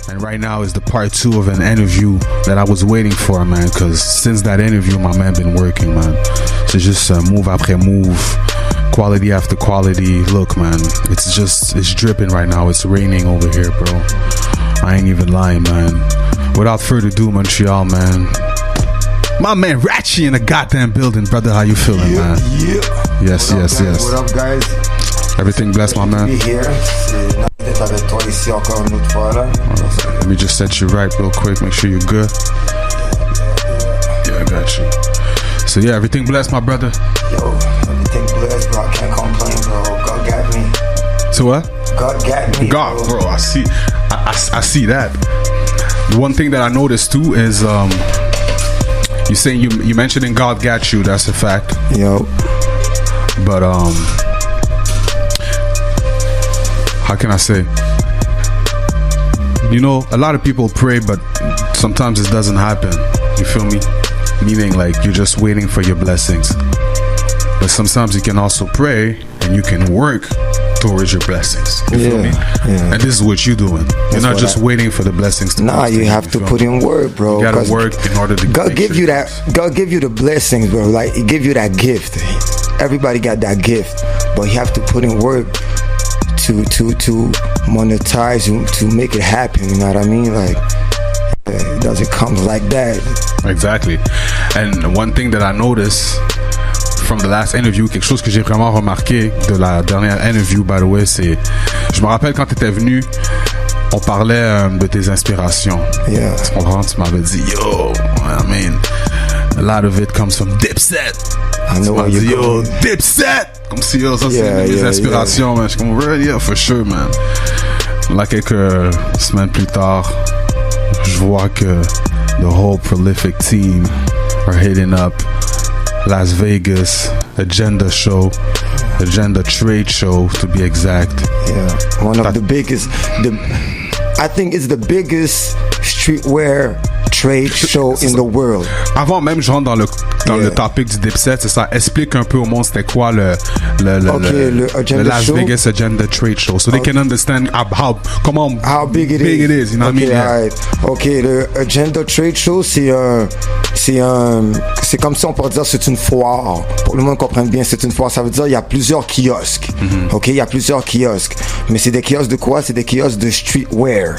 And right now is the part 2 of an interview that I was waiting for, man. Because since that interview, my man been working, man. So just move après move, quality after quality. Look, man, it's dripping right now. It's raining over here, bro. I ain't even lying, man. Without further ado, Montreal, man. My man Ratchy in the goddamn building, brother. How you feeling, man? Yeah. Yes. What up, guys? Everything blessed, my man. Be here. Avec toi ici encore une autre fois là. Let me just set you right real quick. Make sure you're good. Yeah, I got you. So yeah, everything blessed, my brother. Yo, everything blessed, bro. I can't complain, bro. God got me. So what? God got me. God, bro. I see that. The one thing that I noticed too is you saying you mentioning God got you. That's a fact. Yo. But how can I say? You know, a lot of people pray, but sometimes it doesn't happen. You feel me? Meaning like you're just waiting for your blessings. But sometimes you can also pray and you can work towards your blessings. You feel me? Yeah. And this is what you're doing. You're not just waiting for the blessings to come. Nah, you have to put in work, bro. You gotta work in order to God give you that. God give you the blessings, bro. Like He give you that gift. Everybody got that gift, but you have to put in work to monetize, to make it happen. You know what I mean? Like it doesn't come like that. Exactly. And one thing that I noticed from the last interview, quelque chose que j'ai vraiment remarqué de la dernière interview, by the way, c'est, je me rappelle quand tu étais venu, on parlait de tes inspirations. Yeah. Tu comprends? Tu m'avais dit, yo, I mean, a lot of it comes from Dipset. I know where you're going. Yo, Dipset! Comme si, yo, ça c'est mes inspirations, man. Je suis comme, yeah, for sure, man. Là, quelques semaines plus tard, je vois que the whole prolific team are hitting up Las Vegas Agenda Trade Show, to be exact. Yeah, one of the biggest. I think it's the biggest streetwear trade show in the world. Avant même je rentre dans le topic du Dipset, c'est ça. Explique un peu au monde c'était quoi le Las Vegas Agenda Trade Show, so they can understand how big it is. You know what I mean? Right. Okay, le Agenda Trade Show, c'est comme si on pourrait dire c'est une foire. Pour le monde comprenne bien, c'est une foire. Ça veut dire il y a plusieurs kiosques. Ok, il y a plusieurs kiosques. Mais c'est des kiosques de quoi? C'est des kiosques de streetwear.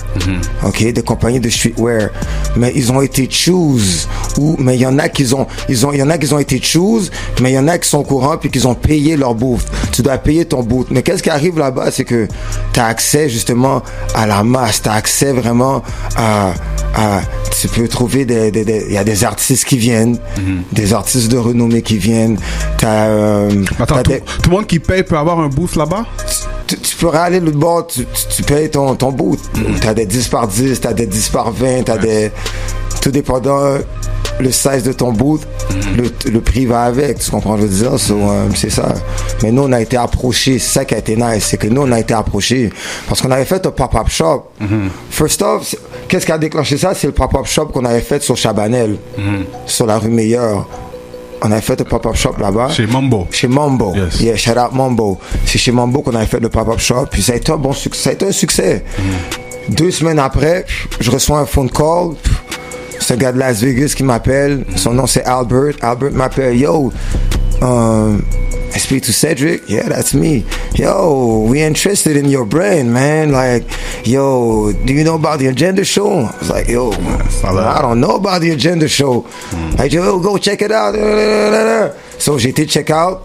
Ok, des compagnies de streetwear. Mais ils ont été choose, mais il y en a qui ont été choose, mais il y en a qui sont au courant puis qui ont payé leur bouffe. Tu dois payer ton bouffe. Mais qu'est-ce qui arrive là-bas, c'est que tu as accès justement à la masse, tu as accès vraiment à tu peux trouver il y a des artistes qui viennent, des artistes de renommée qui viennent. Attends, tout le monde qui paye peut avoir un booth là-bas? Tu peux aller l'autre bord, tu payes ton boot. T'as des 10 par 10, t'as des 10 par 20, t'as des... Tout dépendant le size de ton boot, le prix va avec, tu comprends ce que je veux dire? C'est ça. Mais nous, on a été approchés, c'est ça qui a été nice, c'est que nous, on a été approchés parce qu'on avait fait un pop-up shop. First off, qu'est-ce qui a déclenché ça? C'est le pop-up shop qu'on avait fait sur Chabanel, sur la rue Meilleure. On avait fait un pop-up shop là-bas. Chez Mambo. Yes. Yeah, shout out Mambo. C'est chez Mambo qu'on avait fait le pop-up shop. Puis ça a été un bon succès. Ça a été un succès. 2 semaines après, je reçois un phone call. C'est un gars de Las Vegas qui m'appelle. Son nom c'est Albert. Albert m'appelle. Yo, I speak to Cedric. Yeah, that's me. Yo, we interested in your brand, man. Like, yo, do you know about the Agenda Show? I was like, yo, I don't know about the Agenda Show. Like, yo, go check it out. So j'ai été check out.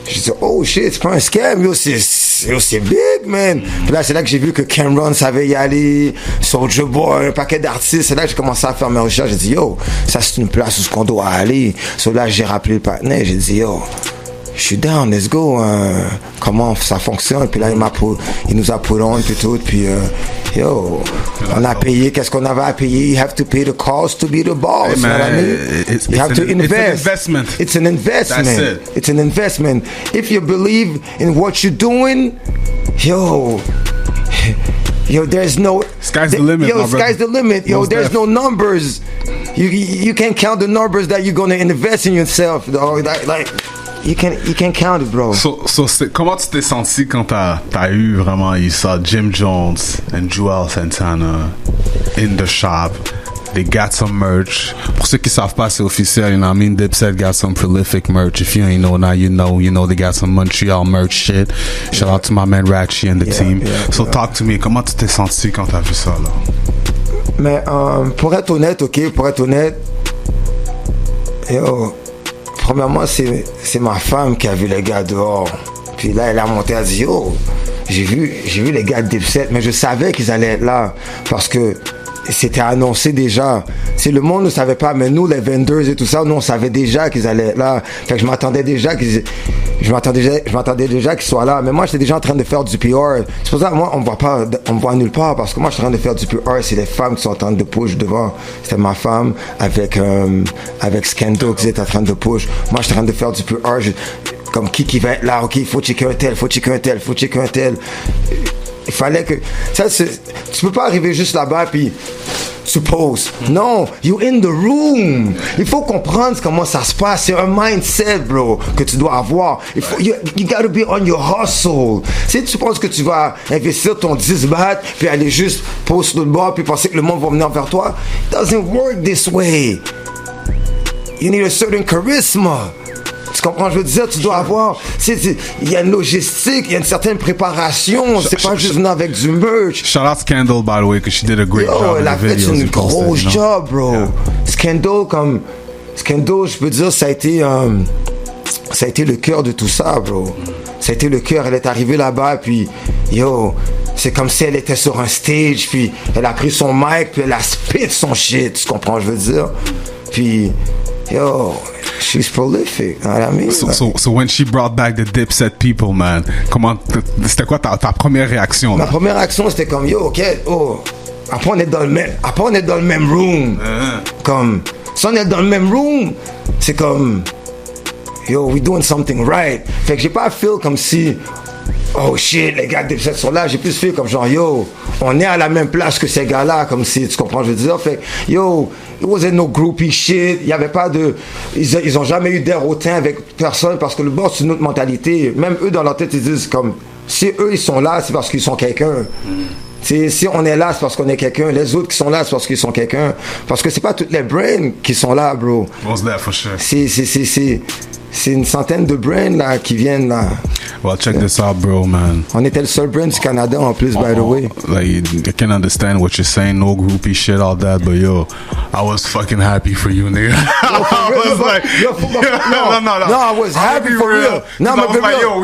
J'ai dit, oh shit, c'est pas un scam, yo, c'est big, man. Puis là, c'est là que j'ai vu que Cameron savait y aller, Soulja Boy, un paquet d'artistes. C'est là que j'ai commencé à faire mes recherches. J'ai dit, yo, ça c'est une place où on doit aller. So là, j'ai rappelé le partenaire. J'ai dit, yo, je suis down, let's go. Comment ça fonctionne? Puis là, il nous a put on, puis tout. Puis, yo, on a payé. Qu'est-ce qu'on avait à payer? You have to pay the cost to be the boss. Hey, man, you know what I mean? You have to invest. It's an investment. That's it. It's an investment. If you believe in what you're doing, yo, there's no... Sky's the limit, yo, sky's the limit. Yo, there's no numbers. You can't count the numbers that you're going to invest in yourself, dog. Like... You can't count it, bro. So comment tu t'es senti quand t'as eu vraiment eu ça, Jim Jones and Joel Santana? in the shop. They got some merch. Pour ceux qui savent pas, c'est officiel. You know what I mean? Dipset got some prolific merch. If you ain't know now, you know. You know they got some Montreal merch shit. Shout out to my man Ratchy and the team. So talk to me. Comment tu t'es senti quand t'as vu ça, là? Mais pour être honnête, yo, premièrement, c'est ma femme qui a vu les gars dehors. Puis là, elle a monté, elle a dit, yo, j'ai vu les gars de Dipset, mais je savais qu'ils allaient être là. Parce que c'était annoncé déjà. Si le monde ne savait pas, mais nous, les vendors et tout ça, nous, on savait déjà qu'ils allaient être là. Fait que je m'attendais déjà qu'ils soient là. Mais moi, j'étais déjà en train de faire du PR. C'est pour ça que moi, on me voit nulle part. Parce que moi, je suis en train de faire du PR. C'est les femmes qui sont en train de push devant. C'était ma femme avec Skendo qui était en train de push. Moi, je suis en train de faire du PR. Comme qui va être là, ok, il faut checker un tel. Il fallait que... tu peux pas arriver juste là-bas puis tu poses. Non, you in the room. Il faut comprendre comment ça se passe. C'est un mindset, bro, que tu dois avoir. You gotta be on your hustle. Si tu penses que tu vas investir ton 10 bahts puis aller juste poser sur le bord puis penser que le monde va venir vers toi, it doesn't work this way. You need a certain charisma. Tu comprends, je veux dire, tu dois avoir, il y a une logistique, il y a une certaine préparation, c'est pas juste venir avec du merch. Shout out Scandal, by the way, because she did a great job. Elle a fait une grosse job, bro. Yeah. Scandal, je peux dire, ça a été le cœur de tout ça, bro. Ça a été le cœur, elle est arrivée là-bas, puis, yo, c'est comme si elle était sur un stage, puis elle a pris son mic, puis elle a spit son shit, tu comprends, je veux dire. Puis, yo, she's prolific, you know what I mean? So when she brought back the Dipset people, man, c'était quoi ta première réaction? Ma première réaction, c'était comme, yo, ok, après on est dans le même room. Comme, si on est dans le même room, c'est comme, yo, we doing something right. Fait que j'ai pas feel comme si, oh shit, les gars de Dipset sont là. J'ai plus fait comme genre, yo, on est à la même place que ces gars-là, comme si, tu comprends, je veux dire. Fait yo, it wasn't no groupie shit. Il y avait pas de, ils ont jamais eu d'air hautain avec personne parce que le boss, c'est une autre mentalité. Même eux, dans leur tête, ils disent comme, si eux, ils sont là, c'est parce qu'ils sont quelqu'un. Si on est là, c'est parce qu'on est quelqu'un. Les autres qui sont là, c'est parce qu'ils sont quelqu'un. Parce que c'est pas toutes les brains qui sont là, bro. Was that for sure? C'est une centaine de brands là qui viennent là. Well, check this out, bro, man. On était le seul brand du Canada en plus, by the way. Like, I can understand what you're saying, no groupie shit, all that, but yo, I was fucking happy for you, nigga. No, I was happy for real. Non, mais like, yo,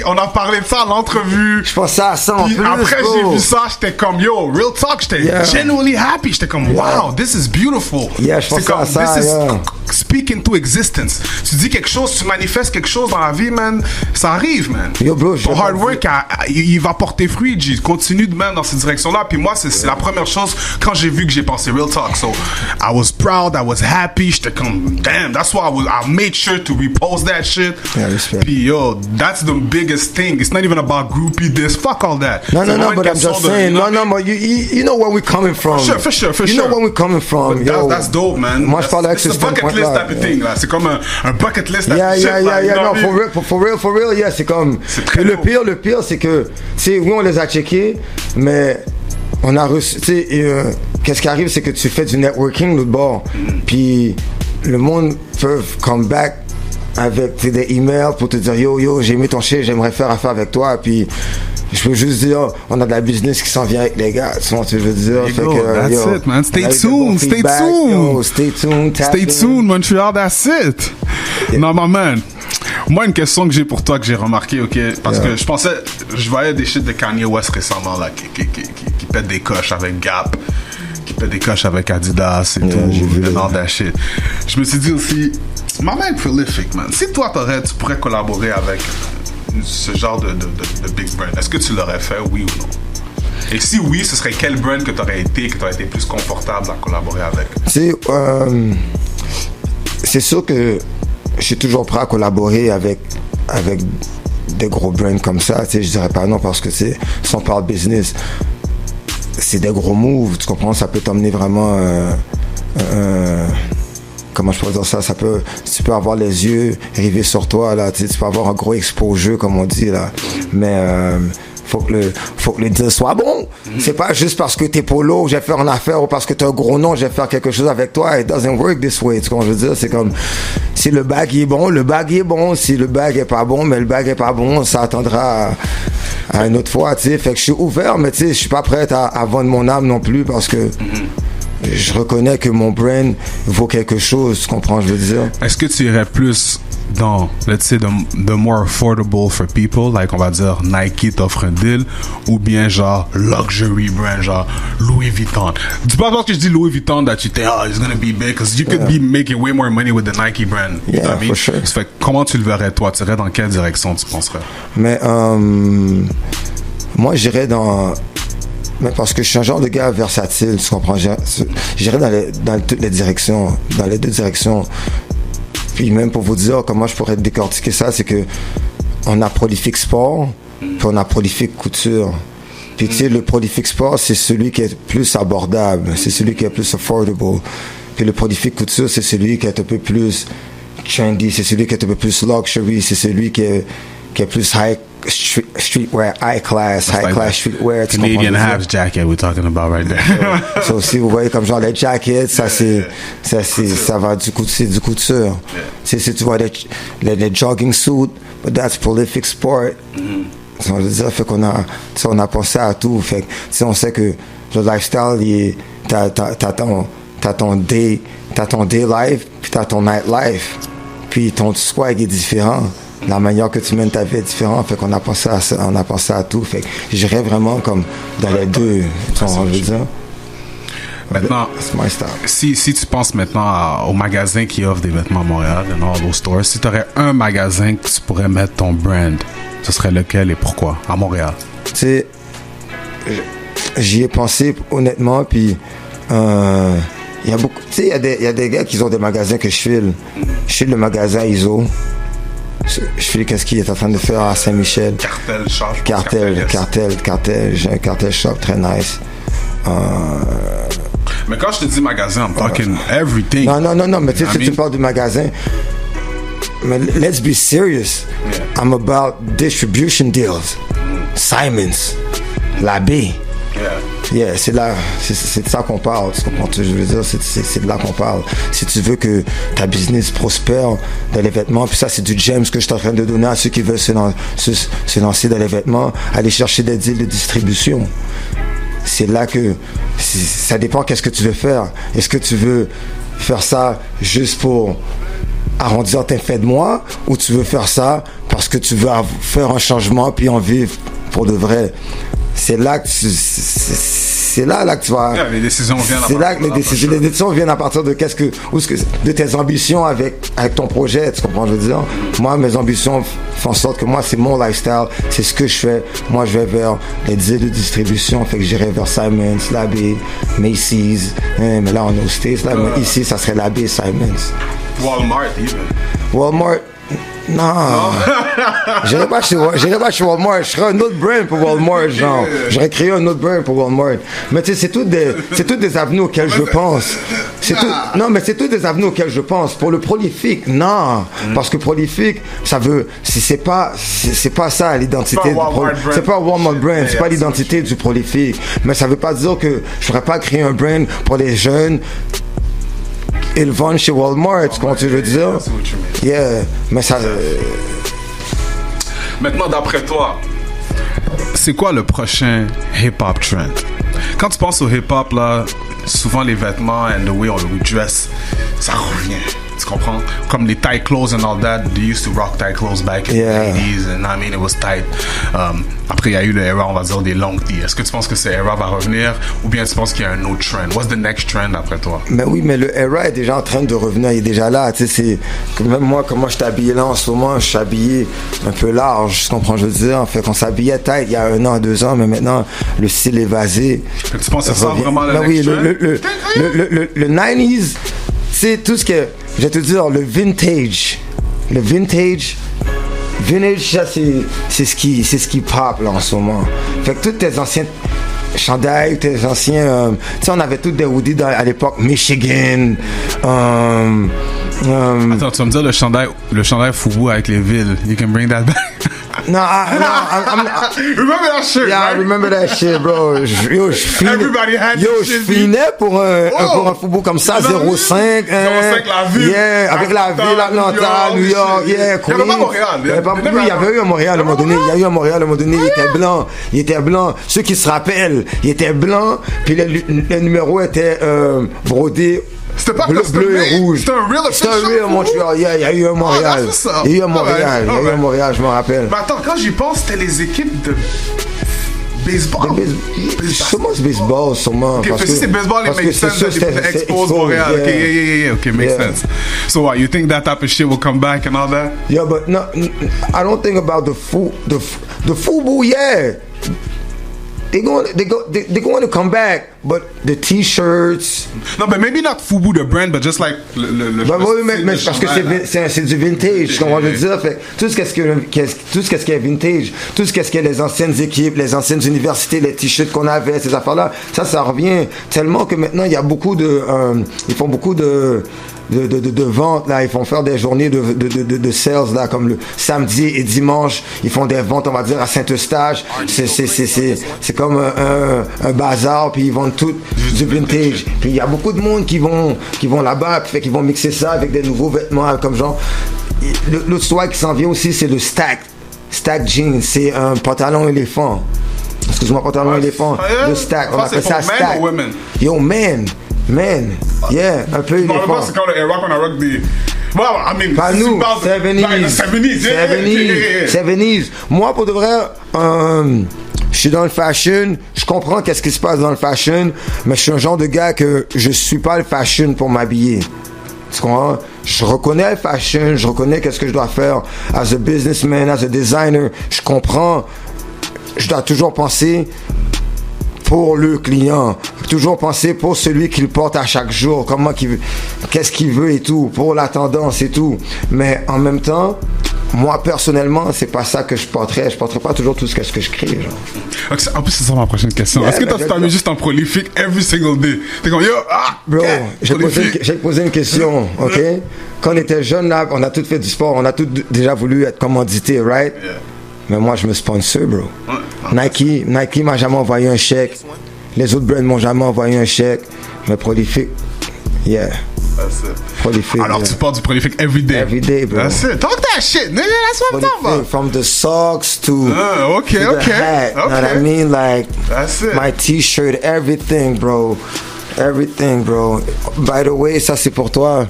on a parlé de ça à l'entrevue. Je pensais à ça en plus. Après, j'ai vu ça, j'étais comme, yo, real talk, j'étais genuinely happy. J'étais comme, wow, this is beautiful. Yeah, je pensais à ça, this is speak into existence. Tu dis quelque chose, tu manifestes quelque chose dans la vie, man, ça arrive, man. Yo, bro, ton hard work, il va porter fruit, G. Continue de même dans cette direction-là. Puis moi, c'est la première chose quand j'ai vu que j'ai pensé real talk. So, I was proud, I was happy. J'étais comme, damn, that's why I made sure to repost that shit. Yeah, respect. Puis yo, that's the biggest thing. It's not even about groupie this. Fuck all that. No, but I'm just saying. No, but you know where we're coming from. For sure. You know where we're coming from. That's dope, man. Moi, je parle avec ce bucket list type of thing, là. C'est comme un bucket list type of shit. Yeah. No, for real, yeah, c'est comme... Le pire, c'est que, oui, on les a checkés, mais on a reçu, qu'est-ce qui arrive, c'est que tu fais du networking de bord, puis le monde peut come back avec des emails pour te dire, yo, j'ai aimé ton shit, j'aimerais faire affaire avec toi, puis je peux juste dire, on a de la business qui s'en vient avec les gars, tu vois ce que je veux dire. Fait que, that's it, man. Stay tuned. Stay tuned, Montreal, that's it. Yeah. Non, my man. Moi, une question que j'ai pour toi, que j'ai remarqué, ok, parce que je voyais des shit de Kanye West récemment, là, qui pète des coches avec Gap, qui pète des coches avec Adidas et tout, and all that shit. Je me suis dit aussi, my man prolific, man. Si toi, tu pourrais collaborer avec ce genre de big brand, est-ce que tu l'aurais fait, oui ou non? Et si oui, ce serait quel brand que tu aurais été plus confortable à collaborer avec? C'est sûr que je suis toujours prêt à collaborer avec des gros brands comme ça. Je dirais pas non parce que si on parle business, c'est des gros moves. Tu comprends? Ça peut t'emmener vraiment. Comment je pourrais dire ça? Tu peux avoir les yeux rivés sur toi là. Tu peux avoir un gros exposure comme on dit là. Mais faut que le deal soit bon. C'est pas juste parce que t'es polo, je vais faire une affaire, ou parce que t'as un gros nom, je vais faire quelque chose avec toi. It doesn't work this way. Tu comprends, je veux dire, c'est comme, si le bag est bon, le bag est bon. Si le bag est pas bon, mais le bag est pas bon, ça attendra à une autre fois, tu sais. Fait que je suis ouvert, mais tu sais, je suis pas prêt à vendre mon âme non plus parce que je reconnais que mon brand vaut quelque chose, tu comprends, je veux dire. Est-ce que tu irais plus dans, let's say, the more affordable for people, like on va dire Nike t'offre un deal, ou bien genre luxury brand, genre Louis Vuitton? Dis pas parce que je dis Louis Vuitton that you think, oh, it's gonna be big, because you could be making way more money with the Nike brand. Yeah, you know what I mean? for sure. Ça fait, comment tu le verrais, toi? Tu irais dans quelle direction, tu penserais? Mais moi, j'irais dans... Mais parce que je suis un genre de gars versatile, tu comprends? J'irais dans toutes les directions, dans les deux directions. Puis même pour vous dire comment je pourrais décortiquer ça, c'est que on a prolifique sport, puis on a prolifique couture. Puis tu sais, le prolifique sport, c'est celui qui est plus abordable, c'est celui qui est plus affordable. Puis le prolifique couture, c'est celui qui est un peu plus trendy, c'est celui qui est un peu plus luxury, c'est celui qui est plus streetwear, high class streetwear. Canadian Habs jacket we're talking about right there. So, si vous voyez comme genre les jackets, ça va du couture. Si tu vois les jogging suits, but that's prolific sport. Ça veut dire, fait qu'on a pensé à tout. Fait que, on sait que le lifestyle, t'as ton day life, puis t'as ton night life. Puis ton swag est différent. La manière que tu mènes ta vie est différente, fait qu'on a pensé à ça, on a pensé à tout, fait que j'irais vraiment comme dans les deux, tu vois, je veux dire. Maintenant, si tu penses maintenant aux magasins qui offrent des vêtements à Montréal, and all those stores, si tu aurais un magasin que tu pourrais mettre ton brand, ce serait lequel et pourquoi à Montréal? Tu sais, j'y ai pensé honnêtement, puis il y a beaucoup, tu sais, il y a des gars qui ont des magasins que je file. Je file le magasin ISO. Je file qu'est-ce qu'il est en train de faire à Saint-Michel. Cartel shop. Cartel. J'ai un cartel shop très nice. Mais quand je te dis magasin, I'm talking everything. Non, mais tu sais, tu parles du magasin. Mais let's be serious. Yeah. I'm about distribution deals. Simons, Labbé. Yeah, c'est de ça qu'on parle. Tu comprends ce que je veux dire? C'est de là qu'on parle. Si tu veux que ta business prospère dans les vêtements, puis ça, c'est du gems que je suis en train de donner à ceux qui veulent se lancer dans les vêtements, aller chercher des deals de distribution. C'est là que ça dépend qu'est-ce que tu veux faire. Est-ce que tu veux faire ça juste pour arrondir tes fins de mois, ou tu veux faire ça parce que tu veux faire un changement puis en vivre pour de vrai? C'est là que tu vas. Les décisions viennent. C'est là que les décisions viennent à partir de de tes ambitions avec ton projet. Tu comprends, je veux dire. Moi, mes ambitions font en sorte que moi, c'est mon lifestyle, c'est ce que je fais. Moi, je vais vers les deals de distribution, fait que j'irai vers Simons, Labbé, Macy's. Mais là, on est aux States, là, mais ici, ça serait Labbé, Simons. Walmart, even. Walmart. Non. J'irai pas chez Walmart. Je ferais un autre brand pour Walmart, genre. J'aurais créé un autre brand pour Walmart. Mais tu sais, c'est toutes des avenues auxquelles je pense. Non, mais c'est toutes des avenues auxquelles je pense. Pour le prolifique, non. Parce que prolifique, ça veut, c'est pas ça l'identité. C'est pas Walmart brand. C'est pas l'identité du prolifique. Mais ça veut pas dire que je ferais pas créer un brand pour les jeunes. Ils vendent chez Walmart, comment tu veux dire? Yeah, mais ça... Maintenant, d'après toi, c'est quoi le prochain hip-hop trend? Quand tu penses au hip-hop, là, souvent les vêtements and the way we dress, ça revient. Tu comprends? Comme les tight clothes and all that, they used to rock tight clothes back in the 80s, and I mean, it was tight. Après, il y a eu l'era, on va dire, des long tees. Est-ce que tu penses que cette era va revenir, ou bien tu penses qu'il y a un autre trend? What's the next trend après toi? Mais oui, mais le era est déjà en train de revenir, il est déjà là. Tu sais, c'est même moi, comment je suis habillé là en ce moment, je suis habillé un peu large, tu comprends, je veux dire. En fait, on s'habillait tight il y a 1 an, 2 ans, mais maintenant, le style est vasé. Tu penses que ça vraiment le next trend? Le 90s, c'est tout ce que, je vais te dire, le vintage, ça c'est ce qui pop là en ce moment. Fait que tous tes anciens chandails, tes anciens, tu sais, on avait tous des hoodies à l'époque, Michigan. Attends, tu vas me dire le chandail Fubu avec les villes. You can bring that back. No, Remember that shit, yeah, right? I remember that shit, bro. Everybody had je this shit, finais pour un football comme ça, 0,5. 0,5 la ville. Yeah, avec la ville, Atlanta, New York, yeah, Queens. Il y avait pas Montréal. Il y avait eu un Montréal à un moment donné. Il y a eu un Montréal à un moment donné. Il était blanc. Ceux qui se rappellent, il était blanc. Puis le numéro était brodé. C'était pas bleu et rouge. C'était un real Montréal. Il y a eu un Montréal. Il y a eu un Montréal, je me rappelle. Mais attends, quand j'y pense, c'était les équipes de baseball. Sûrement c'est baseball, sûrement. Okay, parce que c'est baseball, it makes sense that they expose Montréal. Yeah. Okay, makes sense. So what, you think that type of shit will come back and all that? Yeah, but no, I don't think about the football, yeah. They're going to come back, but the t-shirts. No, but maybe not Fubu the brand, but just like le mais parce que c'est du vintage, tu comprends ce que je veux dire? Fait, tout ce qui est vintage, tout ce qui est les anciennes équipes, les anciennes universités, les t-shirts qu'on avait, ces affaires-là, ça revient tellement que maintenant il y a beaucoup de, ils font beaucoup de ventes là, ils font faire des journées de sales là, comme le samedi et dimanche, ils font des ventes, on va dire à Saint-Eustache, c'est comme un bazar, puis ils vendent tout du vintage, puis il y a beaucoup de monde qui vont là-bas, puis fait qu'ils vont mixer ça avec des nouveaux vêtements comme genre, l'autre swag qui s'en vient aussi, c'est le stack jeans, c'est un pantalon éléphant, excuse-moi, pantalon éléphant, le stack, on appelle ça stack. Yo, man, yeah, un peu éléphant. C'est quand le rock on a rock des... Well, I mean, pas nous, 70s. Moi, pour de vrai, je suis dans le fashion, je comprends qu'est-ce qui se passe dans le fashion, mais je suis un genre de gars que je suis pas le fashion pour m'habiller. Tu comprends? Je reconnais le fashion, je reconnais qu'est-ce que je dois faire as a businessman, as a designer. Je comprends, je dois toujours penser pour le client, toujours penser pour celui qui le porte à chaque jour, qu'est-ce qu'il veut et tout, pour la tendance et tout. Mais en même temps, moi personnellement, c'est pas ça que je porterais pas toujours tout ce que je crée, genre. Okay, en plus, c'est ça ma prochaine question. Est-ce que tu t'amuses juste en prolifique every single day? T'es comme, yo, bro, j'ai posé une question, ok? Quand on était jeune là, on a tous fait du sport, on a tous déjà voulu être commandité, right? Yeah. Mais moi, je me sponsor, bro. Nike m'a jamais envoyé un chèque. Les autres brands m'ont jamais envoyé un chèque. Mais prolifique, yeah. That's it. Prolifique. Alors, tu portes du prolifique every day. Every day, bro. That's it. Talk that shit, nigga. That's what I'm talking about. From the socks to the hat. You know what I mean? Like, that's it. My t-shirt, everything, bro. Everything, bro. By the way, ça c'est pour toi.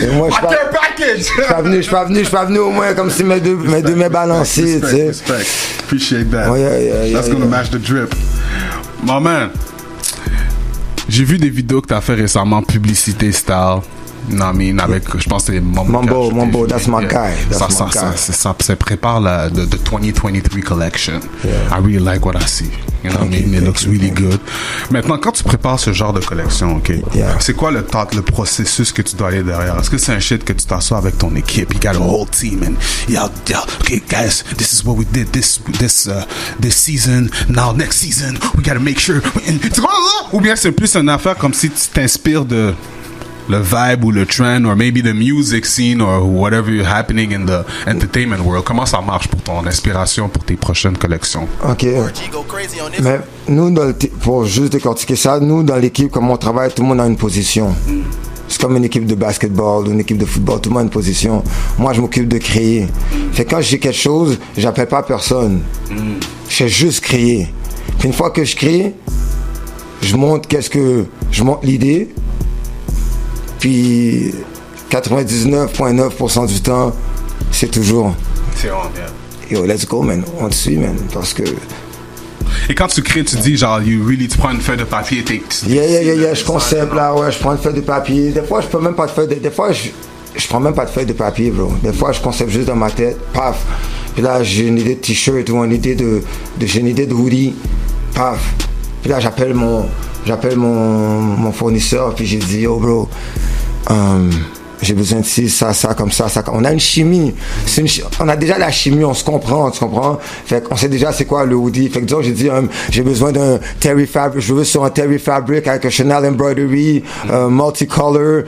Et moi, je suis pas venu au moins comme si mes deux balancés, tu sais. Respect. Appreciate that. Oh, yeah, That's gonna match the drip. My man, j'ai vu des vidéos que t'as fait récemment, publicité style. Non, mais avec, je pense que c'est Mambo, that's my guy. Ça prépare la the 2023 collection. Yeah. I really like what I see. You know what I mean? It looks really good. Maintenant, quand tu prépares ce genre de collection, ok, c'est quoi le processus que tu dois aller derrière? Est-ce que c'est un shit que tu t'assois avec ton équipe? You got a whole team and okay, guys, this is what we did this season. Now next season, we gotta make sure. Tu vois ça? Ou bien c'est plus une affaire comme si tu t'inspires de le vibe ou le trend or maybe the music scene or whatever is happening in the entertainment world. Comment ça marche pour ton inspiration pour tes prochaines collections? Ok. Mais nous, pour juste décortiquer ça, nous dans l'équipe, comme on travaille, tout le monde a une position. C'est comme une équipe de basketball ou une équipe de football, tout le monde a une position. Moi, je m'occupe de créer. Fait que quand j'ai quelque chose, j'appelle pas personne. Je fais juste créer. Puis une fois que je crée, je monte l'idée. Puis 99,9% du temps, c'est toujours. C'est on, Yo, let's go, man. On te suit, man. Parce que. Et quand tu crées, tu dis genre, tu prends une feuille de papier, Yeah. Je concept là, ouais. Je prends une feuille de papier. Des fois, je peux même pas de feuille. Des fois, je prends même pas de feuille de papier, bro. Des fois, je concept juste dans ma tête. Paf. Puis là, j'ai une idée de t-shirt ou j'ai une idée de hoodie. Paf. Puis là, j'appelle mon fournisseur, puis j'ai dit, yo bro, j'ai besoin de ci, ça, comme ça. On a une chimie. On a déjà la chimie, on se comprend, tu comprends? Fait qu'on sait déjà c'est quoi le hoodie. Fait que disons, j'ai dit, j'ai besoin d'un Terry Fabric, je veux sur un Terry Fabric avec un Chanel embroidery, multicolor,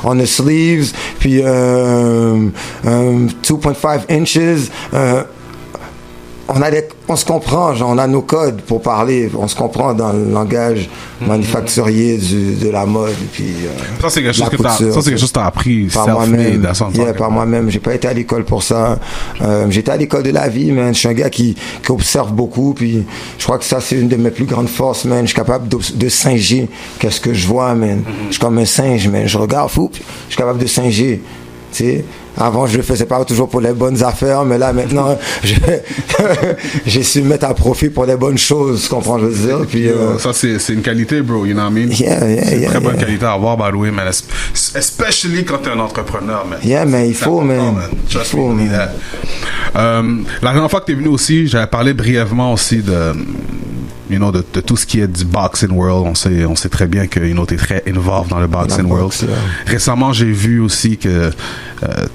on the sleeves, puis 2.5 inches, on se comprend, genre, on a nos codes pour parler, on se comprend dans le langage manufacturier de la mode. Puis, ça, c'est quelque chose que tu as appris par moi-même. Par moi-même. J'ai pas été à l'école pour ça. J'étais à l'école de la vie, man. Je suis un gars qui observe beaucoup, puis je crois que ça, c'est une de mes plus grandes forces, man. Je suis capable de singer qu'est-ce que je vois, man. Je suis comme un singe, man. Je regarde, fou, je suis capable de singer. Tu sais, avant, je le faisais pas toujours pour les bonnes affaires, mais là, maintenant, j'ai su me mettre à profit pour les bonnes choses, tu comprends, je veux dire. Puis, ça, c'est une qualité, bro, you know what I mean? C'est une très bonne qualité à avoir, by the way, man. Especially quand t'es un entrepreneur, man. Mais il faut, man. Il faut, man. La dernière fois que t'es venu aussi, j'avais parlé brièvement aussi de tout ce qui est du boxing world. On sait très bien que t'es très involved dans le boxing world. Récemment, j'ai vu aussi que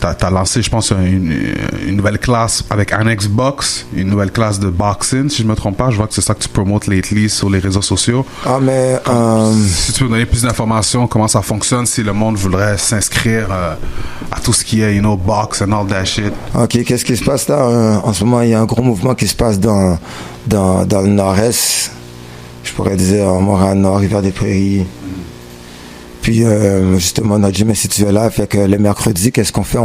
t'as lancé, je pense, une nouvelle classe avec Annex Box, une nouvelle classe de boxing, si je me trompe pas. Je vois que c'est ça que tu promotes lately sur les réseaux sociaux. Si tu peux me donner plus d'informations, comment ça fonctionne, si le monde voudrait s'inscrire à tout ce qui est, box and all that shit. Ok, qu'est-ce qui se passe là? En ce moment, il y a un gros mouvement qui se passe dans le nord-est, je pourrais dire Montréal-Nord, Rivière-des-Prairies. Puis justement, notre gym est situé là, fait que le mercredi, qu'est-ce qu'on fait?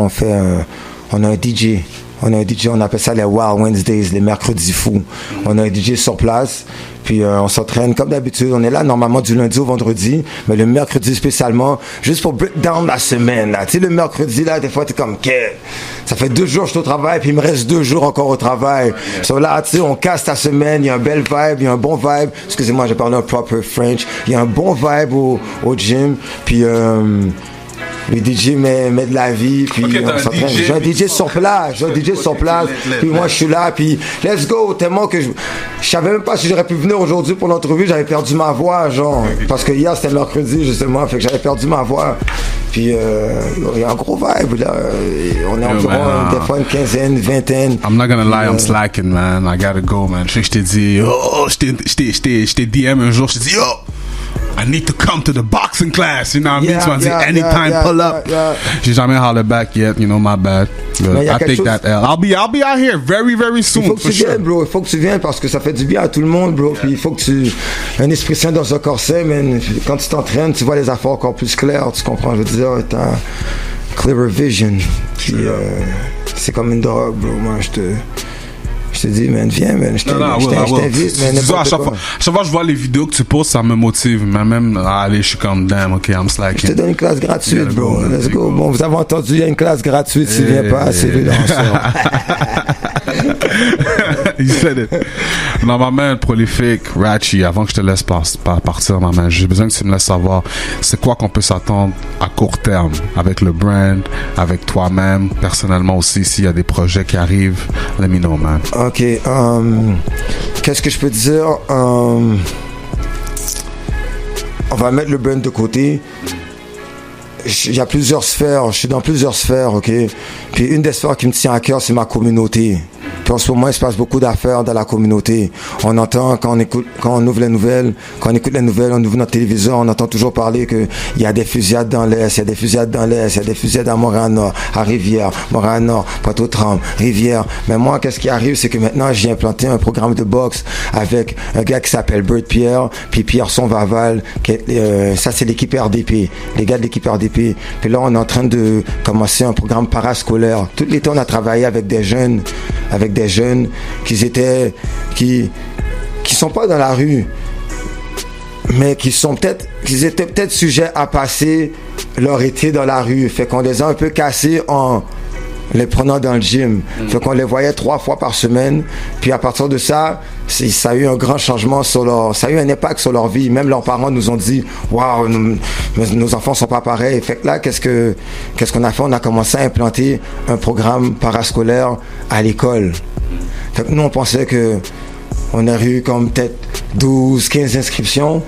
On a un DJ. On appelle ça les Wild Wednesdays, les mercredis fous. On a un DJ sur place, puis on s'entraîne comme d'habitude. On est là normalement du lundi au vendredi, mais le mercredi spécialement, juste pour break down la semaine. Tu sais, le mercredi, là, des fois, t'es comme, ça fait 2 jours que je suis au travail, puis il me reste 2 jours encore au travail. So là, tu sais, on casse ta semaine, il y a un bel vibe, il y a un bon vibe. Excusez-moi, j'ai parlé un proper French. Il y a un bon vibe au gym, puis... le DJ met de la vie, puis on s'entraîne. J'ai un DJ sur place, puis moi je suis là, puis let's go, tellement que je savais même pas si j'aurais pu venir aujourd'hui pour l'entrevue, j'avais perdu ma voix, genre, parce que hier c'était mercredi justement, fait que j'avais perdu ma voix. Puis il y a un gros vibe là, on est environ des fois une quinzaine, vingtaine. I'm not gonna lie, I'm slacking, man, I gotta go, man. Je sais que je t'ai dit, je t'ai DM un jour, je t'ai dit, I need to come to the boxing class, you know what I mean? So I say anytime, pull up. J'ai jamais hollered back yet, my bad. I take that L. I'll be out here very, very soon. Il faut que tu viennes, bro. Il faut que tu viennes parce que ça fait du bien à tout le monde, bro. Puis il faut que tu un esprit sain dans un corset, man. Quand tu t'entraînes, tu vois les affaires encore plus claires. Tu comprends? Je veux dire, t'as clearer vision. Puis c'est comme une drogue, bro. Moi, je te dis, man, viens, man, je t'invite, man. À chaque fois que je vois les vidéos que tu postes, ça me motive. Mais même, allez, je suis comme, damn, ok, I'm slacking. Je te donne une classe gratuite, bro. Let's go. Bon, vous avez entendu, il y a une classe gratuite. Si tu viens pas, c'est le lanceur. You said it. Non, ma man, prolifique, Ratchy, avant que je te laisse partir, ma man, j'ai besoin que tu me laisses savoir, c'est quoi qu'on peut s'attendre à court terme avec le brand, avec toi-même, personnellement aussi, s'il y a des projets qui arrivent, let me know, man. Ok, qu'est-ce que je peux te dire? On va mettre le brand de côté. Il y a plusieurs sphères, je suis dans plusieurs sphères, ok? Puis une des sphères qui me tient à cœur, c'est ma communauté. Puis en ce moment, il se passe beaucoup d'affaires dans la communauté. On entend, quand on ouvre les nouvelles, quand on écoute les nouvelles, on ouvre notre téléviseur, on entend toujours parler qu'il y a des fusillades dans l'Est, il y a des fusillades dans l'Est, il y a des fusillades à Montréal-Nord, à Rivière, Montréal-Nord, Pointe-aux-Trembles, Rivière. Mais moi, qu'est-ce qui arrive, c'est que maintenant, j'ai implanté un programme de boxe avec un gars qui s'appelle Bert Pierre, puis Pierson Vaval, ça c'est l'équipe RDP, les gars de l'équipe RDP. Puis là, on est en train de commencer un programme parascolaire. Tout l'été, on a travaillé avec des jeunes qui sont pas dans la rue, mais qui étaient peut-être sujets à passer leur été dans la rue. Fait qu'on les a un peu cassés en les prenant dans le gym. Fait qu'on les voyait 3 fois par semaine. Puis à partir de ça, ça a eu un grand changement ça a eu un impact sur leur vie. Même leurs parents nous ont dit, waouh, nos enfants sont pas pareils. Fait que là, qu'est-ce qu'on a fait? On a commencé à implanter un programme parascolaire à l'école. Fait que nous, on pensait que on aurait eu comme peut-être 12, 15 inscriptions.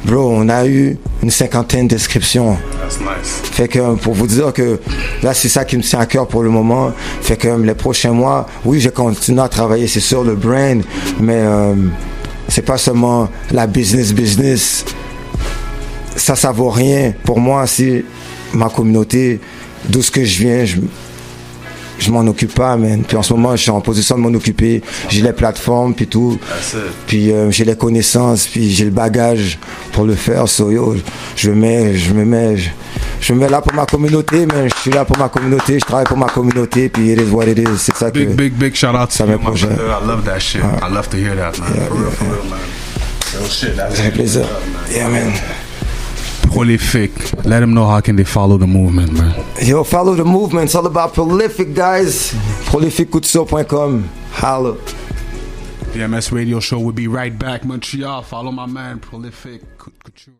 Bro, on a eu une 50aine d'inscriptions. That's nice. Fait que pour vous dire que là, c'est ça qui me tient à cœur pour le moment. Fait que les prochains mois, oui, je continue à travailler, c'est sur le brand, mais c'est pas seulement la business. Ça vaut rien. Pour moi, si ma communauté, d'où ce que je viens, je m'en occupe pas, man. Puis en ce moment, je suis en position de m'en occuper. J'ai les plateformes, puis tout. Puis j'ai les connaissances, puis j'ai le bagage pour le faire. So, yo, je me mets là pour ma communauté, man. Je suis là pour ma communauté, je travaille pour ma communauté, puis it is what it is. C'est ça que... Big shout out to you, my brother. I love that shit. I love to hear that, man. Yeah, for real, man. Real shit. That's un plaisir. Yeah, man. Prolific. Let them know how can they follow the movement, man. Yo, follow the movement. It's all about Prolific, guys. ProlificCouture.com. Holla. DMS Radio Show will be right back, Montreal. Follow my man, Prolific Couture.